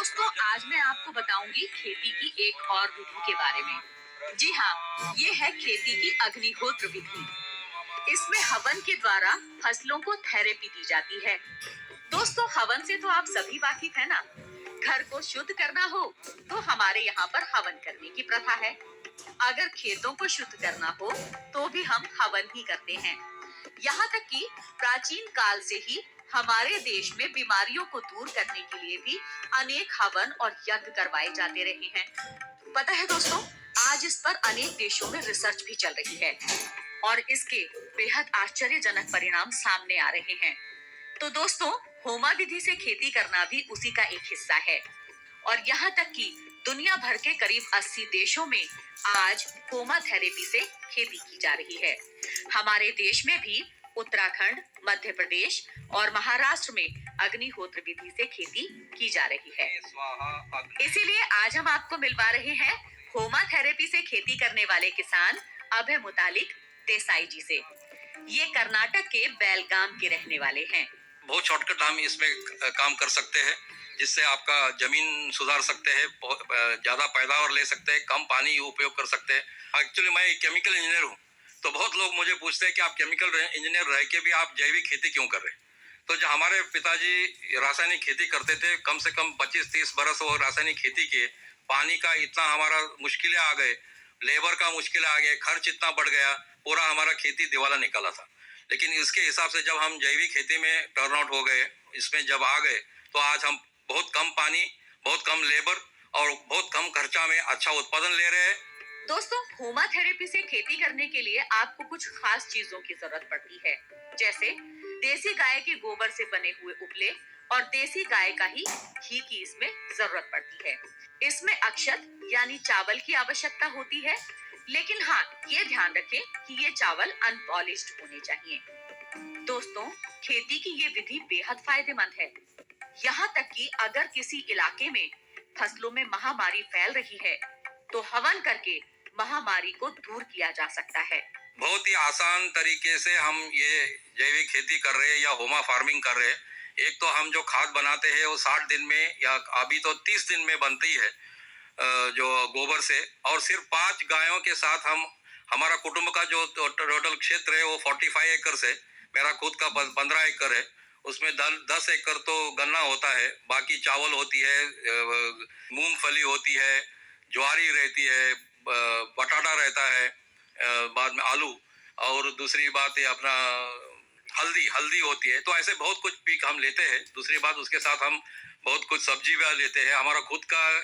दोस्तों, आज मैं आपको बताऊंगी खेती की एक और विधि के बारे में। जी हाँ, ये है खेती की अग्निहोत्र विधि। इसमें हवन के द्वारा फसलों को थेरेपी दी जाती है। दोस्तों, हवन से तो आप सभी वाकिफ है ना। घर को शुद्ध करना हो तो हमारे यहाँ पर हवन करने की प्रथा है। अगर खेतों को शुद्ध करना हो तो भी हम हवन ही करते हैं। यहाँ तक कि प्राचीन काल से ही हमारे देश में बीमारियों को दूर करने के लिए भी अनेक हवन और यज्ञ करवाए जाते रहे हैं। पता है दोस्तों, आज इस पर अनेक देशों में रिसर्च भी चल रही है और इसके बेहद आश्चर्यजनक परिणाम सामने आ रहे हैं। तो दोस्तों, होमा विधि से खेती करना भी उसी का एक हिस्सा है और यहाँ तक कि दुनिया भर के करीब 80 देशों में आज होमा थेरेपी से खेती की जा रही है। हमारे देश में भी उत्तराखंड, मध्य प्रदेश और महाराष्ट्र में अग्निहोत्र विधि से खेती की जा रही है। इसीलिए आज हम आपको मिलवा रहे हैं होमा थेरेपी से खेती करने वाले किसान अभय मुतालिक देसाई जी से। ये कर्नाटक के बेलगाम के रहने वाले हैं। बहुत शॉर्टकट हम इसमें काम कर सकते हैं, जिससे आपका जमीन सुधार सकते हैं, ज्यादा पैदावार ले सकते हैं, कम पानी उपयोग कर सकते हैं। एक्चुअली मैं केमिकल इंजीनियर हूँ, तो बहुत लोग मुझे पूछते हैं कि आप केमिकल इंजीनियर रह के भी आप जैविक खेती क्यों कर रहे हैं। तो जो हमारे पिताजी रासायनिक खेती करते थे, कम से कम 25-30 बरस वो रासायनिक खेती किए। पानी का इतना हमारा मुश्किलें आ गए, लेबर का मुश्किल आ गए, खर्च इतना बढ़ गया, पूरा हमारा खेती दिवाला निकाला था। लेकिन इसके हिसाब से जब हम जैविक खेती में टर्न आउट हो गए, इसमें जब आ गए, तो आज हम बहुत कम पानी, बहुत कम लेबर और बहुत कम खर्चा में अच्छा उत्पादन ले रहे हैं। दोस्तों, होमा थेरेपी से खेती करने के लिए आपको कुछ खास चीजों की जरूरत पड़ती है, जैसे देसी गाय के गोबर से बने हुए उपले और देसी गाय का ही घी की इसमें जरूरत पड़ती है। इसमें अक्षत यानी चावल की आवश्यकता होती है, लेकिन हाँ, ये ध्यान रखें कि ये चावल अनपॉलिश्ड होने चाहिए। दोस्तों, खेती की ये विधि बेहद फायदेमंद है। यहाँ तक कि अगर किसी इलाके में फसलों में महामारी फैल रही है, तो हवन करके महामारी को दूर किया जा सकता है। बहुत ही आसान तरीके से हम ये जैविक खेती कर रहे हैं या होमा फार्मिंग कर रहे हैं। एक तो हम जो खाद बनाते हैं वो 60 दिन में या अभी तो 30 दिन में बनती है, जो गोबर से, और सिर्फ 5 गायों के साथ हम, हमारा कुटुंब का जो टोटल क्षेत्र है वो 45 एकड़ है। मेरा खुद का 15 एकड़ है। उसमें 10 एकड़ तो गन्ना होता है, बाकी चावल होती है, मूंगफली होती है, ज्वारी रहती है, बटाटा रहता है, बाद में आलू, और दूसरी बात है अपना हल्दी होती है। तो ऐसे बहुत कुछ पीक हम लेते हैं। दूसरी बात, उसके साथ हम बहुत कुछ सब्जी भी लेते हैं। हमारा खुद का